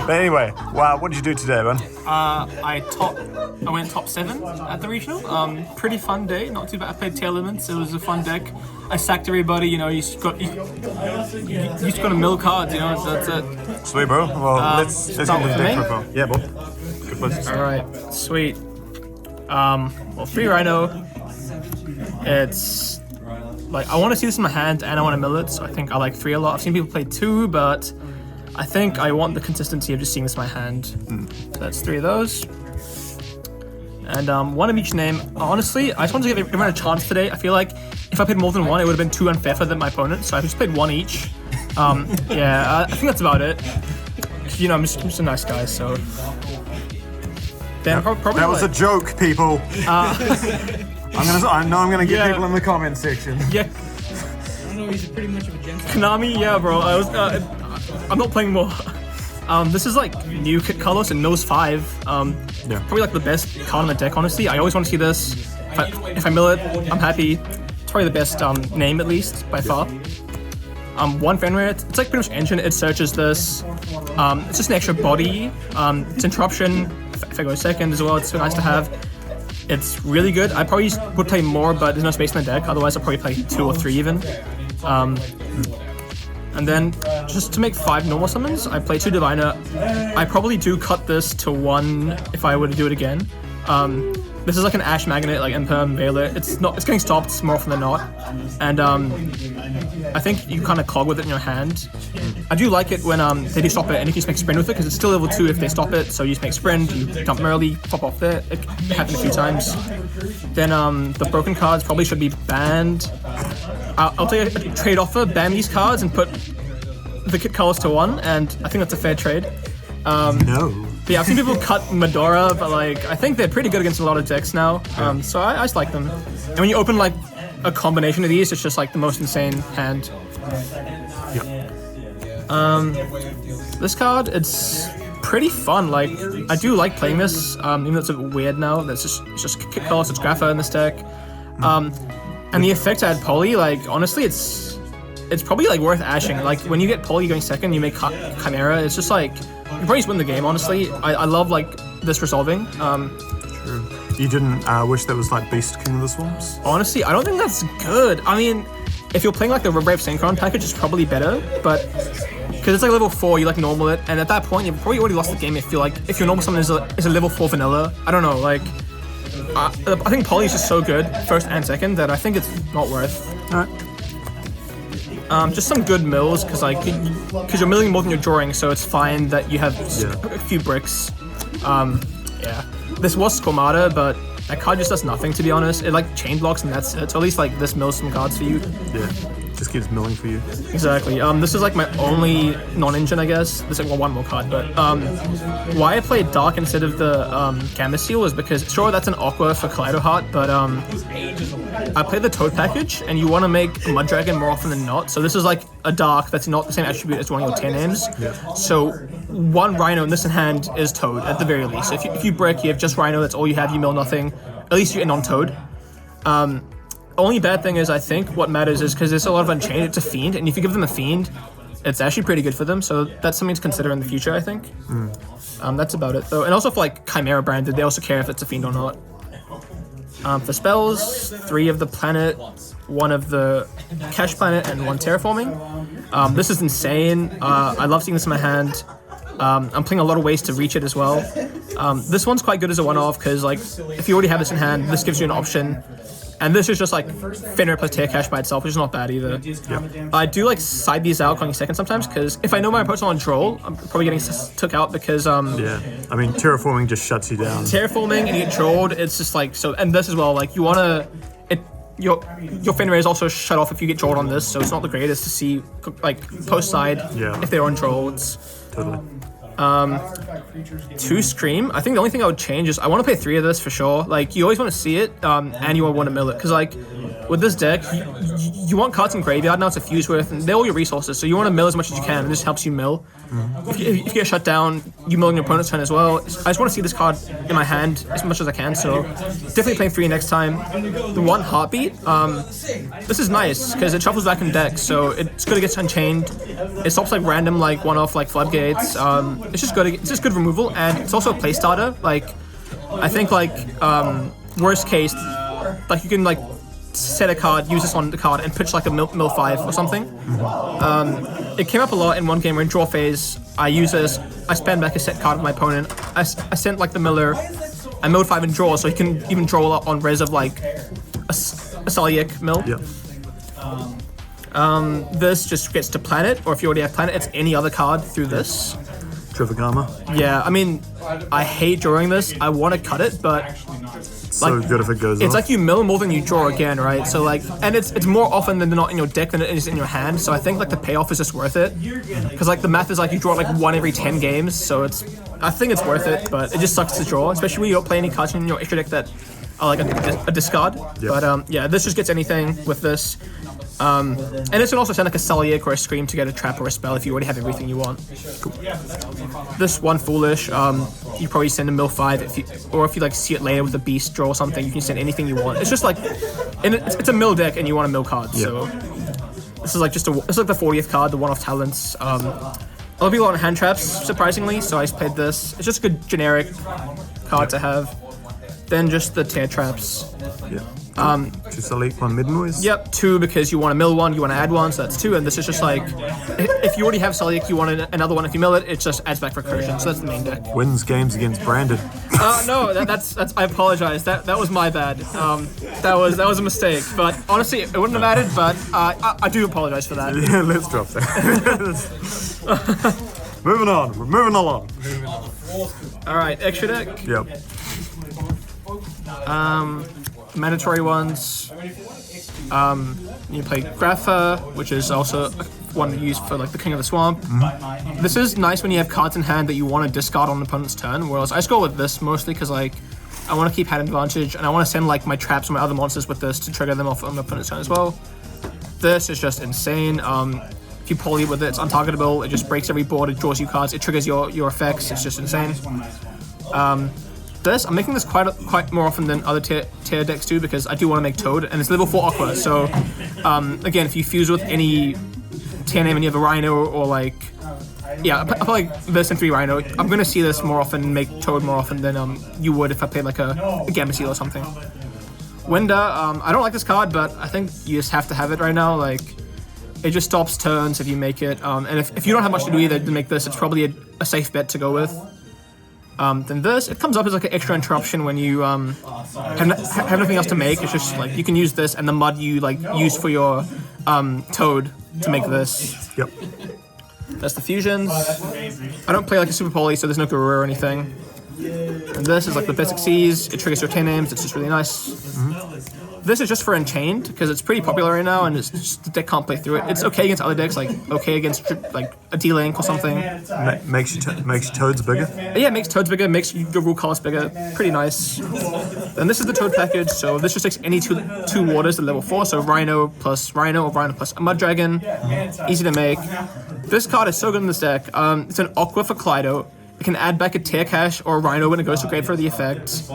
But anyway, wow, what did you do today, man? I went top 7 at the regional. Pretty fun day, not too bad. I played TEARLAMENT, it was a fun deck. I sacked everybody, you know, you just got to mill cards, you know, so that's it. Sweet, bro. Well, let's get into the deck profile. Yeah, bro. Good place. Alright, sweet. Well, 3 Rhino. It's like, I want to see this in my hand and I want to mill it, so I think I like 3 a lot. I've seen people play 2, but I think I want the consistency of just seeing this in my hand. So that's 3 of those. And 1 of each name. Honestly, I just wanted to give everyone a chance today. I feel like if I played more than 1, it would have been too unfair for my opponent, so I just played 1 each. Yeah, I think that's about it. You know, I'm just a nice guy, so... Then probably that was a joke, people. I know I'm gonna get people in the comment section. Yeah. I don't know, he's pretty much of a gentleman. Konami, yeah, bro. I'm not playing more. This is like new kit colors and nose 5. Probably like the best card in the deck, honestly. I always want to see this. If I mill it, I'm happy. It's probably the best name, at least, by far. 1 Fenrir, it's like pretty much engine. It searches this. It's just an extra body. It's interruption. If I go second as well, it's so nice to have. It's really good. I probably would play more, but there's no space in the deck. Otherwise, I'll probably play 2 or 3 even. And then, just to make 5 normal summons, I play 2 Diviner. I probably do cut this to 1 if I were to do it again. This is like an Ash Magnet, like Imperm Veiler. It's getting stopped more often than not. And I think you kind of clog with it in your hand. I do like it when they do stop it, and if you just make sprint with it, because it's still level 2 if they stop it. So you just make sprint, you dump early, pop off there. It happened a few times. Then the broken cards probably should be banned. I'll take a trade offer, ban these cards, and put the kit colors to 1, and I think that's a fair trade. No. But yeah, I've seen people cut Medora, but like I think they're pretty good against a lot of decks now. So I just like them. And when you open like a combination of these, it's just like the most insane hand. This card, it's pretty fun. Like I do like playing this, even though it's a bit weird now. It's just kit colors, it's Grapha in this deck. And the effect I had Poly, like honestly, it's probably like worth ashing. Like when you get Poly going second, you make Chimera. It's just like you probably just win the game. Honestly, I love like this resolving. True. You didn't wish there was like Beast King of the Swarms? Honestly, I don't think that's good. I mean, if you're playing like the Brave Synchron package, it's probably better, but because it's like level 4, you like normal it, and at that point, you've probably already lost the game if you like if your normal summon is a level 4 vanilla. I don't know, like. I think Poly is just so good, first and second, that I think it's not worth. Alright. Just some good mills, because you're milling more than you're drawing, so it's fine that you have a few bricks. Yeah. This was Squamata, but that card just does nothing, to be honest. It like chain blocks and that's it. So at least like this mills some cards for you. Yeah. Just keeps milling for you. Exactly. This is like my only non-engine, I guess. There's like one more card, but why I played Dark instead of the Gamma Seal is because sure that's an Aqua for Kaleido Heart, but I played the Toad package, and you want to make Mud Dragon more often than not. So this is like a Dark that's not the same attribute as one of your 10 names. Yeah. So 1 Rhino in this in hand is Toad at the very least. So if you break, you have just Rhino. That's all you have. You mill nothing. At least you end on Toad. Only bad thing is I think what matters is because there's a lot of Unchained, it's a Fiend, and if you give them a Fiend, it's actually pretty good for them, so that's something to consider in the future, I think. That's about it, though. And also for like Chimera branded, they also care if it's a Fiend or not. For spells, 3 of the Planet, 1 of the Cash Planet, and 1 Terraforming. This is insane. I love seeing this in my hand. I'm playing a lot of ways to reach it as well. This one's quite good as a one-off, because like if you already have this in hand, this gives you an option. And this is just like Fenrir plus Tear Cash by itself, which is not bad either. Yeah. I do like side these out calling second sometimes, because if I know my opponent's on troll, I'm probably getting took out because yeah, I mean Terraforming just shuts you down. Terraforming and you get trolled, it's just like so. And this as well, like you wanna your Fenrir is also shut off if you get trolled on this, so it's not the greatest to see like post side if they're on trolls. Totally. 2 Scream. I think the only thing I would change is I want to play 3 of this for sure. Like you always want to see it, and you want to mill it because like with this deck, you want cards in graveyard now to fuse with, and they're all your resources, so you want to mill as much as you can, and this helps you mill. If you get shut down, you mill in your opponent's turn as well. I just want to see this card in my hand as much as I can, so definitely playing 3 next time. The 1 Heartbeat, this is nice, because it shuffles back in decks, so it's good against Unchained. It stops like random like one-off like Floodgates. It's just good. It's just good removal, and it's also a play starter. Like, I think like worst case, like you can like set a card, use this on the card, and pitch like a mill 5 or something. It came up a lot in one game where in draw phase, I use this, I spam back a set card with my opponent. I sent like the miller, I milled 5 in draw, so he can even draw up on res of like a Salic mill. Yep. This just gets to planet, or if you already have planet, it's any other card through this. Trivagama. Yeah, I mean, I hate drawing this. I want to cut it, but So good if it goes it's off. like you mill more than you draw again, right? So like, and it's more often than not in your deck than it is in your hand. So I think like the payoff is just worth it, because like the math is like you draw like 1 every 10 games. So I think it's worth it, but it just sucks to draw, especially when you don't play any cards in your extra deck that are like a discard. Yep. But yeah, this just gets anything with this. And this can also send like a Salic or a Scream to get a trap or a spell if you already have everything you want. Cool. This 1 Foolish, you probably send a mill 5 if you like see it later with a beast draw or something, you can send anything you want. It's just like, and it's a mill deck and you want a mill card. Yep. So this is like this is like the 40th card, the 1-off talents. A lot of people on hand traps, surprisingly, so I just played this. It's just a good generic card to have. Then just the tear traps. Yeah. 2 Salic, 1 mid noise. Yep, 2 because you want to mill 1, you want to add 1, so that's 2. And this is just like, if you already have Salic, you want another one. If you mill it, it just adds back recursion. So that's the main deck. Wins games against Brandon. No, that's. I apologize. That was my bad. That was a mistake. But honestly, it wouldn't have mattered. But I do apologize for that. Yeah, let's drop that. Moving on. We're moving along. All right, extra deck. Yep. Mandatory ones. You play Grapha, which is also one to use for like the King of the Swamp. This is nice when you have cards in hand that you want to discard on an opponent's turn. Whereas I just go with this mostly because like I want to keep hand advantage and I want to send like my traps or my other monsters with this to trigger them off on my opponent's turn as well. This is just insane. If you poly with it, it's untargetable. It just breaks every board. It draws you cards. It triggers your effects. It's just insane. I'm making this quite more often than other tier decks do because I do want to make Toad, and it's level 4 Aqua. So again, if you fuse with any tier name and you have a Rhino or like, yeah, I play like this and 3 Rhino. I'm gonna see this more often, make Toad more often than you would if I played like a Gamma Seal or something. Winder, I don't like this card, but I think you just have to have it right now. Like, it just stops turns if you make it, and if you don't have much to do either to make this, it's probably a safe bet to go with. Then this, it comes up as like an extra interruption when you have nothing else to make. It's just like you can use this and the mud you like use for your Toad to make this. Yep. That's the fusions. I don't play like a super poly, so there's no Guru or anything. And this is like the basic C's. It triggers your 10 names. It's just really nice. This is just for Unchained because it's pretty popular right now, and it's just, the deck can't play through it. It's okay against other decks, like okay against like a D-Link or something. Makes your Toads bigger. Yeah, it makes Toads bigger, makes your rule cost bigger. Pretty nice. And this is the Toad package, so this just takes any two waters at level 4, so Rhino plus Rhino or Rhino plus a Mud Dragon. Easy to make. This card is so good in this deck. It's an Aqua for Kaleido. It can add back a Tear Cash or a Rhino when it goes to grade for the effect.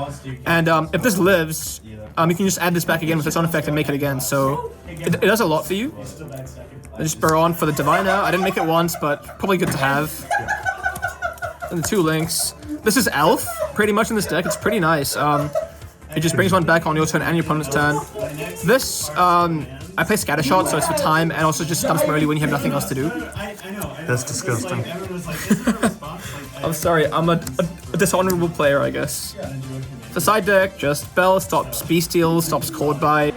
And if this lives, you can just add this back again with its own effect and make it again. So it does a lot for you. I just burrow on for the Diviner. I didn't make it once, but probably good to have. And the 2 links. This is Elf, pretty much in this deck. It's pretty nice. It just brings one back on your turn and your opponent's turn. This, I play Scattershot, so it's for time, and also just dumps early when you have nothing else to do. That's disgusting. I'm sorry, I'm a dishonorable player, I guess. The side deck, just Bell stops Beastial, stops Cold Bite.